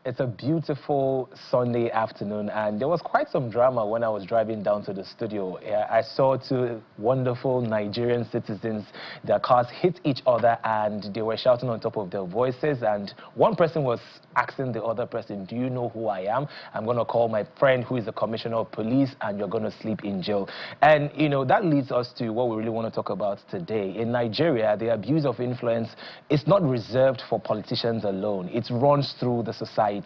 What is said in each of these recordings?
It's a beautiful Sunday afternoon, and there was quite some drama when I was driving down to the studio. I saw two wonderful Nigerian citizens. Their cars hit each other, and they were shouting on top of their voices. And one person was asking the other person, "Do you know who I am? I'm going to call my friend who is the commissioner of police, and you're going to sleep in jail." And, you know, that leads us to what we really want to talk about today. In Nigeria, the abuse of influence is not reserved for politicians alone. It runs through the society.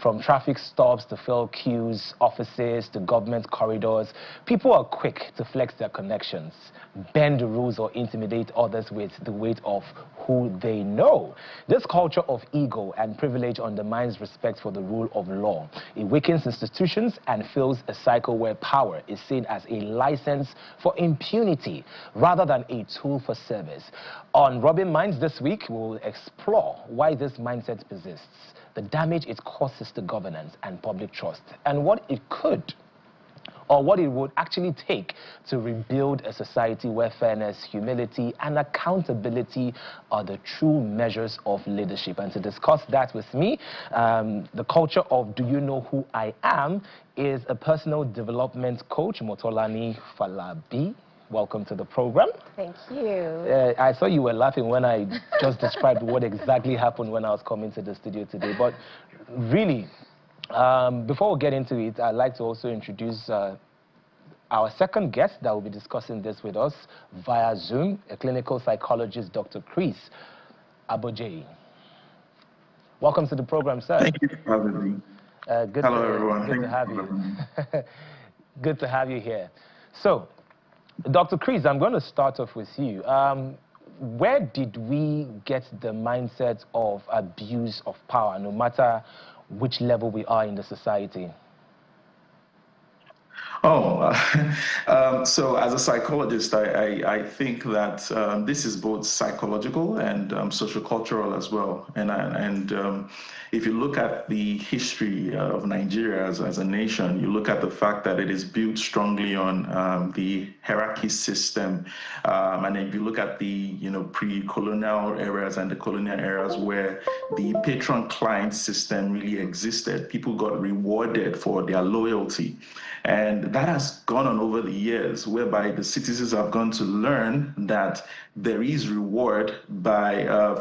From traffic stops to fill queues, offices to government corridors, people are quick to flex their connections, bend the rules or intimidate others with the weight of who they know. This culture of ego and privilege undermines respect for the rule of law. It weakens institutions and fills a cycle where power is seen as a license for impunity rather than a tool for service. On Rubbing Minds this week, we'll explore why this mindset persists, the damage it causes to governance and public trust, and what it could or what it would actually take to rebuild a society where fairness, humility, and accountability are the true measures of leadership. And to discuss that with me, the culture of Do You Know Who I Am is a personal development coach, Motolani Falabi. Welcome to the program. Thank you. I saw you were laughing when I just described what exactly happened when I was coming to the studio today. But really, before we get into it, I'd like to also introduce our second guest that will be discussing this with us via Zoom, a clinical psychologist, Dr. Chris Abojeyi. Welcome to the program, sir. Thank you for having me. Hello, everyone. Good to have you. Good to have you here. So, Dr. Chris, I'm going to start off with you. Where did we get the mindset of abuse of power, no matter which level we are in the society? So as a psychologist, I think that this is both psychological and sociocultural as well. And if you look at the history of Nigeria as a nation, you look at the fact that it is built strongly on the hierarchy system. And if you look at the pre-colonial eras and the colonial eras where the patron-client system really existed, people got rewarded for their loyalty. And that has gone on over the years, whereby the citizens have gone to learn that there is reward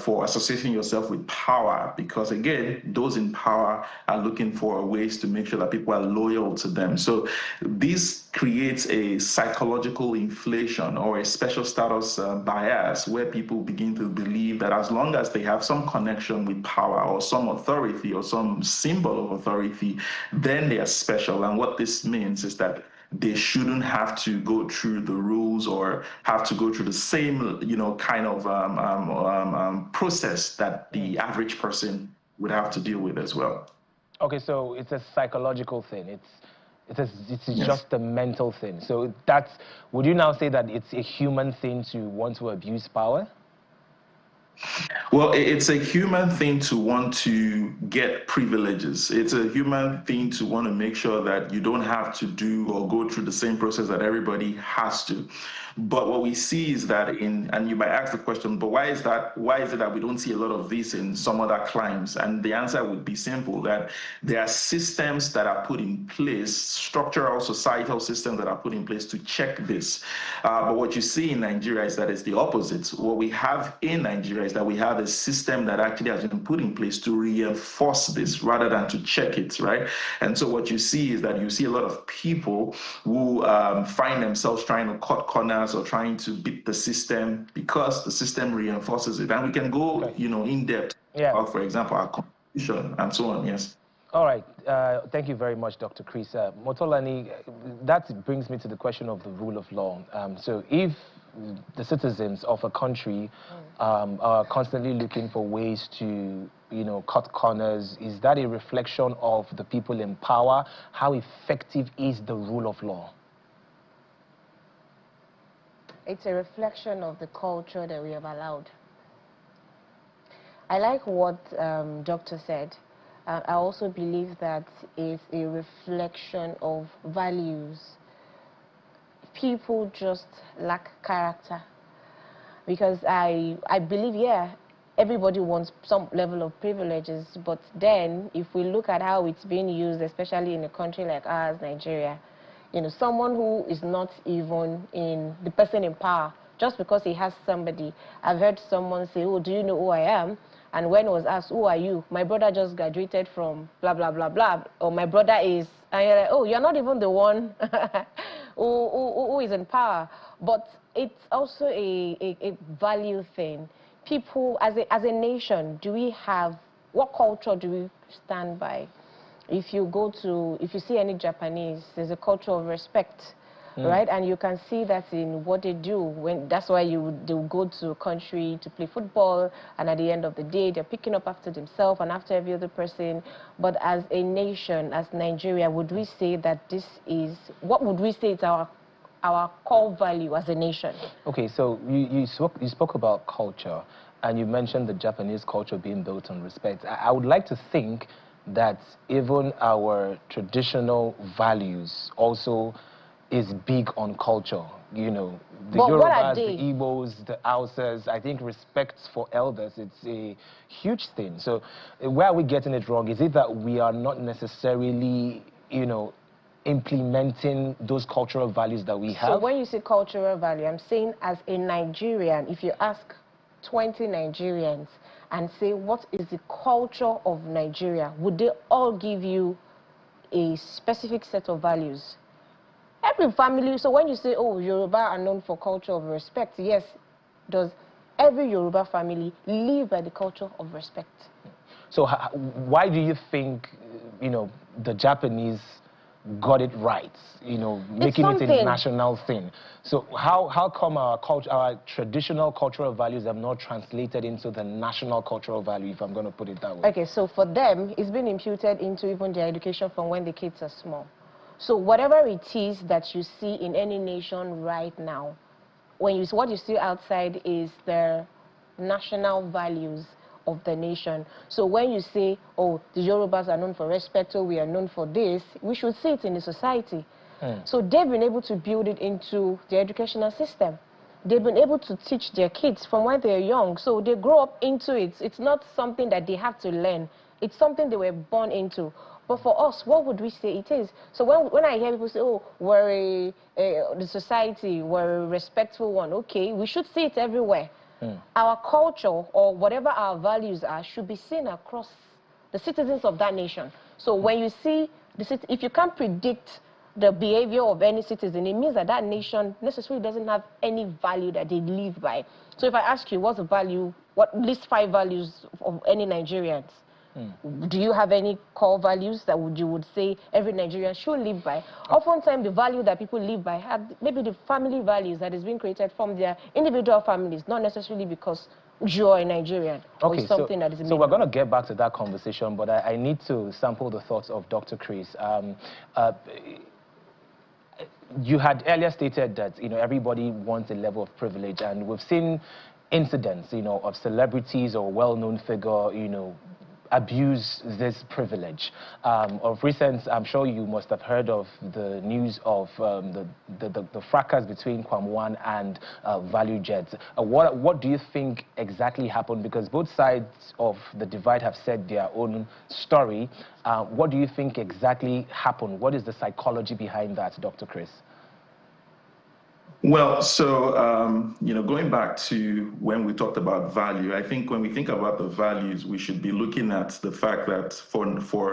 for associating yourself with power, because again, those in power are looking for ways to make sure that people are loyal to them. So this creates a psychological inflation or a special status bias, where people begin to believe that as long as they have some connection with power or some authority or some symbol of authority, then they are special. And what this means is that they shouldn't have to go through the rules or have to go through the same, kind of process that the average person would have to deal with as well. Okay, so it's a psychological thing. It's Yes. just a mental thing. So would you now say that it's a human thing to want to abuse power? Well, it's a human thing to want to get privileges. It's a human thing to want to make sure that you don't have to do or go through the same process that everybody has to. But what we see is that and you might ask the question, but why is that? Why is it that we don't see a lot of this in some other climes? And the answer would be simple, that there are systems that are put in place, structural, societal systems that are put in place to check this. But what you see in Nigeria is that it's the opposite. What we have in Nigeria is that we have a system that actually has been put in place to reinforce this rather than to check it, right? And so what you see is that you see a lot of people who find themselves trying to cut corners or trying to beat the system because the system reinforces it. And we can go, in depth about, for example, our constitution and so on. Yes. All right. Thank you very much, Dr. Chris. Motolani, that brings me to the question of the rule of law. So if the citizens of a country are constantly looking for ways to, cut corners, is that a reflection of the people in power? How effective is the rule of law? It's a reflection of the culture that we have allowed. I like what Doctor said. I also believe that it's a reflection of values. People just lack character. Because I believe, everybody wants some level of privileges, but then if we look at how it's being used, especially in a country like ours, Nigeria, you know, someone who is not even in the person in power, just because he has somebody. I've heard someone say, oh, do you know who I am? And when I was asked, who are you? My brother just graduated from blah, blah, blah, blah. Or my brother is, and you're like, oh, you're not even the one who is in power. But it's also a value thing. People, as a nation, do we have, what culture do we stand by? If you see any Japanese, there's a culture of respect. Right, and you can see that in what they do. That's why they'll go to a country to play football, and at the end of the day, they're picking up after themselves and after every other person. But as a nation, as Nigeria, would we say that what would we say is our core value as a nation? Okay, so you spoke about culture, and you mentioned the Japanese culture being built on respect. I would like to think that even our traditional values also is big on culture, you know. The Yorubas, the Igbos, the Hausas, I think respect for elders, it's a huge thing. So where are we getting it wrong? Is it that we are not necessarily, you know, implementing those cultural values that we have? So when you say cultural value, I'm saying as a Nigerian, if you ask 20 Nigerians and say, what is the culture of Nigeria, would they all give you a specific set of values? Every family, so when you say, oh, Yoruba are known for culture of respect, yes, does every Yoruba family live by the culture of respect? So why do you think, you know, the Japanese got it right, you know, making it a national thing? So how come our traditional cultural values have not translated into the national cultural value, if I'm going to put it that way? Okay, so for them, it's been imputed into even their education from when the kids are small. So whatever it is that you see in any nation right now, what you see outside is the national values of the nation. So when you say, oh, the Yorubas are known for respect, or we are known for this, we should see it in the society. So they've been able to build it into the educational system. They've been able to teach their kids from when they're young. So they grow up into it. It's not something that they have to learn. It's something they were born into. But for us, what would we say it is? So when I hear people say, oh, we're the society, we're a respectful one, okay, we should see it everywhere. Our culture, or whatever our values are, should be seen across the citizens of that nation. So when you see, if you can't predict the behavior of any citizen, it means that that nation necessarily doesn't have any value that they live by. So if I ask you, what's the value, list 5 values of any Nigerians? Do you have any core values that you would say every Nigerian should live by? Oftentimes, the value that people live by have maybe the family values that is being created from their individual families, not necessarily because you're a Nigerian or something that is. So we're going to get back to that conversation, but I need to sample the thoughts of Dr. Chris. You had earlier stated that, you know, everybody wants a level of privilege, and we've seen incidents, you know, of celebrities or well-known figure, you know, abuse this privilege. Of recent, I'm sure you must have heard of the news of the fracas between Kwamwan and Value Jet. What do you think exactly happened? Because both sides of the divide have said their own story. What do you think exactly happened? What is the psychology behind that, Dr. Chris? Well, so, you know, going back to when we talked about value, I think when we think about the values, we should be looking at the fact that for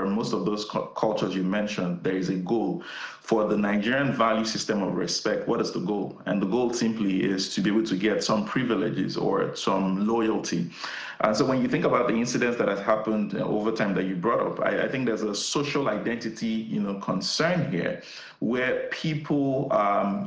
most of those cultures you mentioned, there is a goal. For the Nigerian value system of respect, what is the goal? And the goal simply is to be able to get some privileges or some loyalty. And so when you think about the incidents that have happened over time that you brought up, I think there's a social identity, you know, concern here, where people,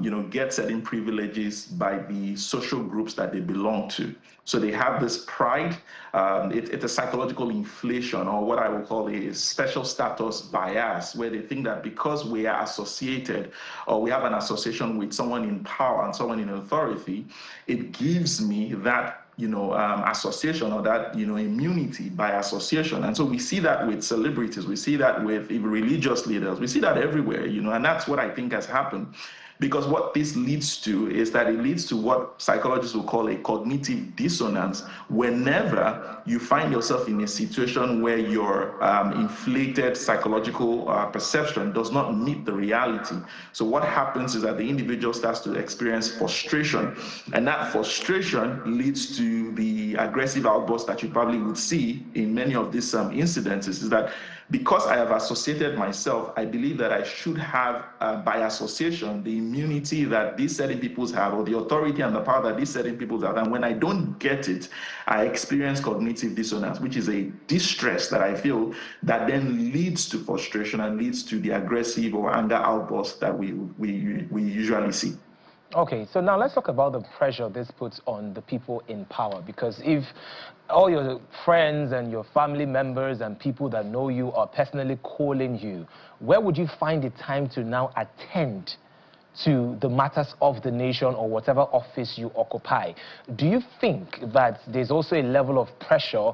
you know, get certain privileges by the social groups that they belong to. So they have this pride. It's a psychological inflation, or what I would call a special status bias, where they think that because we are associated, or we have an association with someone in power and someone in authority, it gives me that, you know, association, or that, you know, immunity by association. And so we see that with celebrities, we see that with even religious leaders, we see that everywhere, you know, and that's what I think has happened. Because what this leads to is that it leads to what psychologists will call a cognitive dissonance whenever you find yourself in a situation where your inflated psychological perception does not meet the reality. So what happens is that the individual starts to experience frustration, and that frustration leads to the aggressive outburst that you probably would see in many of these incidences. Is that because I have associated myself, I believe that I should have, by association, the immunity that these certain peoples have, or the authority and the power that these certain peoples have. And when I don't get it, I experience cognitive dissonance, which is a distress that I feel that then leads to frustration and leads to the aggressive or anger outbursts that we usually see. Okay, so now let's talk about the pressure this puts on the people in power, because if all your friends and your family members and people that know you are personally calling you, where would you find the time to now attend to the matters of the nation or whatever office you occupy? Do you think that there's also a level of pressure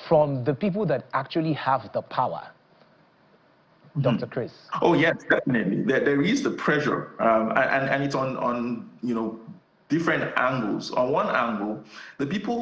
from the people that actually have the power? Dr. Chris. Oh yes, definitely. There is the pressure, and it's on different angles. On one angle,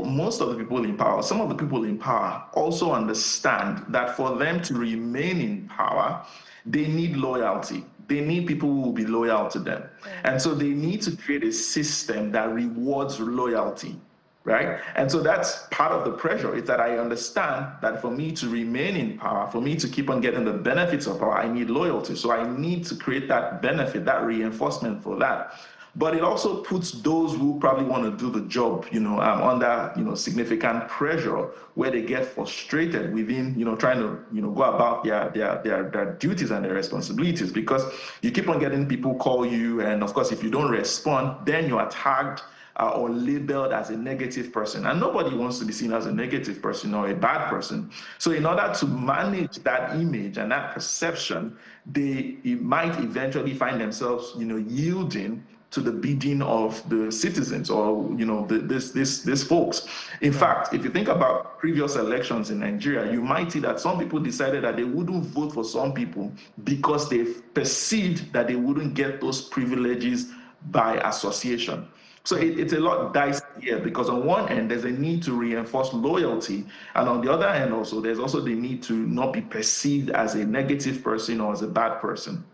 most of the people in power, some of the people in power also understand that for them to remain in power, they need loyalty. They need people who will be loyal to them, and so they need to create a system that rewards loyalty. Right? And so that's part of the pressure, is that I understand that for me to remain in power, for me to keep on getting the benefits of power, I need loyalty. So I need to create that benefit, that reinforcement for that. But it also puts those who probably want to do the job, under, significant pressure, where they get frustrated within, trying to, go about their duties and their responsibilities, because you keep on getting people call you, and of course, if you don't respond, then you are tagged or labeled as a negative person. And nobody wants to be seen as a negative person or a bad person. So in order to manage that image and that perception, they might eventually find themselves, yielding to the bidding of the citizens, or these folks. In fact, if you think about previous elections in Nigeria, you might see that some people decided that they wouldn't vote for some people because they perceived that they wouldn't get those privileges by association. So it's a lot dicey here, because on one end, there's a need to reinforce loyalty. And on the other end also, there's also the need to not be perceived as a negative person or as a bad person.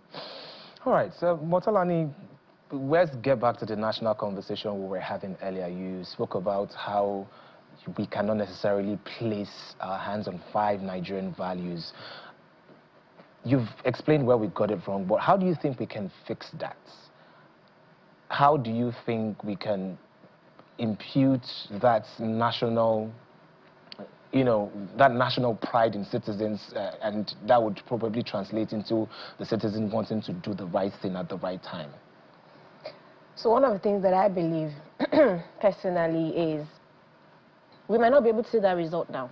All right, so Motolani, let's get back to the national conversation we were having earlier. You spoke about how we cannot necessarily place our hands on 5 Nigerian values. You've explained where we got it wrong, but how do you think we can fix that? How do you think we can impute that national, that national pride in citizens, and that would probably translate into the citizen wanting to do the right thing at the right time? So one of the things that I believe personally is we might not be able to see that result now.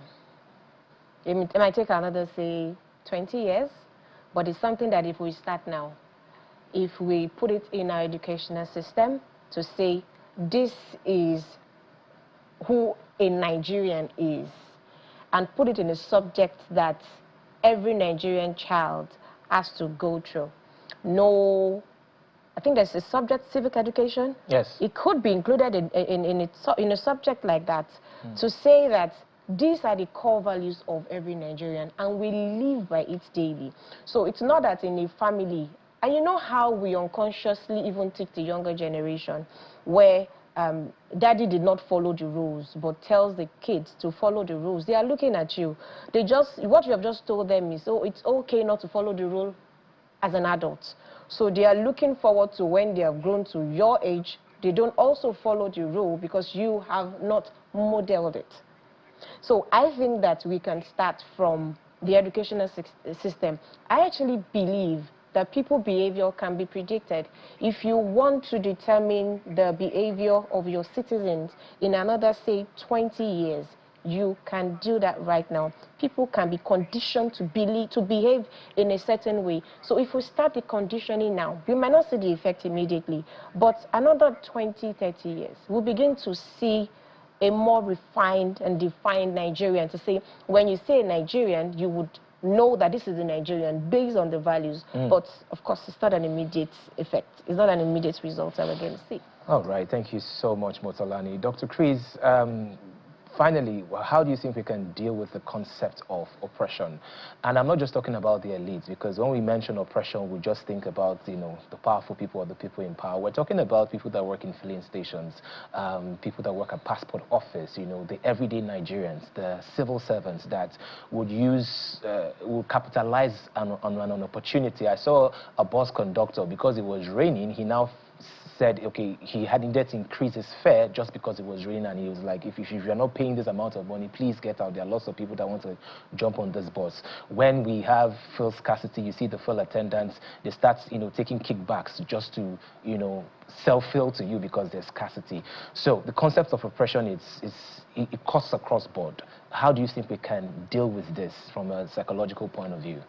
It might take another, say, 20 years, but it's something that if we start now, if we put it in our educational system to say, this is who a Nigerian is, and put it in a subject that every Nigerian child has to go through. No, I think there's a subject, civic education. Yes. It could be included in a subject like that, to say that these are the core values of every Nigerian, and we live by it daily. So it's not that in a family, and you know how we unconsciously even teach the younger generation, where daddy did not follow the rules, but tells the kids to follow the rules. They are looking at you. What you have just told them is, oh, it's okay not to follow the rule as an adult. So they are looking forward to when they have grown to your age, they don't also follow the rule because you have not modeled it. So I think that we can start from the educational system. I actually believe that people's behavior can be predicted. If you want to determine the behavior of your citizens in another, say, 20 years, you can do that right now. People can be conditioned to behave in a certain way. So if we start the conditioning now, we might not see the effect immediately, but another 20, 30 years, we'll begin to see a more refined and defined Nigerian. To say, when you say Nigerian, you would know that this is a Nigerian based on the values. But of course, it's not an immediate effect. It's not an immediate result that we're going to see. All right, thank you so much, Motolani. Dr. Chris, finally, how do you think we can deal with the concept of oppression? And I'm not just talking about the elites, because when we mention oppression, we just think about, you know, the powerful people or the people in power. We're talking about people that work in filling stations, people that work at passport office, you know, the everyday Nigerians, the civil servants that would would capitalize on an opportunity. I saw a bus conductor, because it was raining, he now said, okay, he needed to increase his fare just because it was raining, and he was like, if you're not paying this amount of money, please get out. There are lots of people that want to jump on this bus. When we have fuel scarcity, you see the fuel attendants, they start, you know, taking kickbacks just to, you know, sell fuel to you because there's scarcity. So the concept of oppression, it cuts across board. How do you think we can deal with this from a psychological point of view?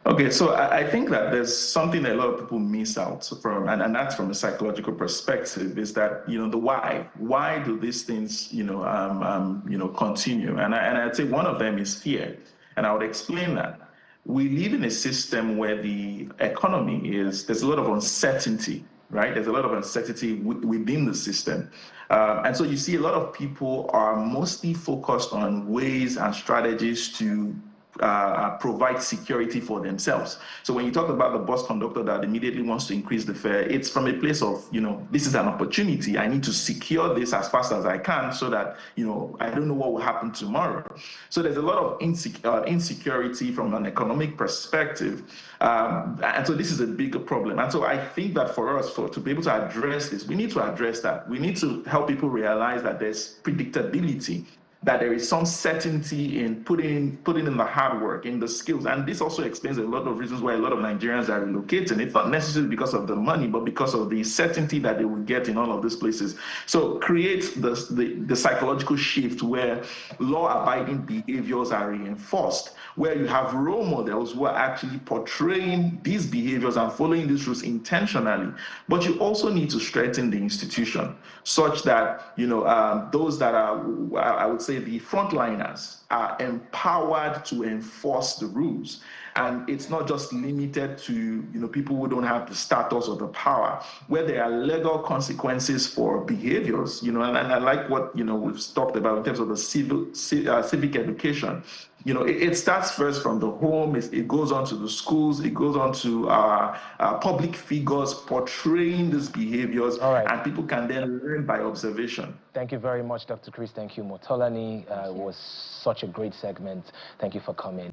Okay, so I think that there's something that a lot of people miss out from, and that's from a psychological perspective, is that, you know, the why. Why do these things, you know, continue? And I'd say one of them is fear, and I would explain that. We live in a system where the economy there's a lot of uncertainty, right? There's a lot of uncertainty within the system. And so you see a lot of people are mostly focused on ways and strategies to provide security for themselves. So when you talk about the bus conductor that immediately wants to increase the fare, it's from a place of, you know, this is an opportunity. I need to secure this as fast as I can so that, you know, I don't know what will happen tomorrow. So there's a lot of insecurity from an economic perspective. And so this is a bigger problem. And so I think that for us, to be able to address this, we need to address that. We need to help people realize that there's predictability, that there is some certainty in putting in the hard work, in the skills. And this also explains a lot of reasons why a lot of Nigerians are relocating. It's not necessarily because of the money, but because of the certainty that they will get in all of these places. So create the psychological shift where law-abiding behaviors are reinforced, where you have role models who are actually portraying these behaviors and following these rules intentionally. But you also need to strengthen the institution such that, you know, those that are, I would say, the frontliners are empowered to enforce the rules. And it's not just limited to, you know, people who don't have the status or the power, where there are legal consequences for behaviors, you know, and I like what, you know, we've talked about in terms of the civic education. You know, it starts first from the home, it goes on to the schools, it goes on to public figures portraying these behaviors, and people can then learn by observation. Thank you very much, Dr. Chris. Thank you, Motolani. It was such a great segment. Thank you for coming.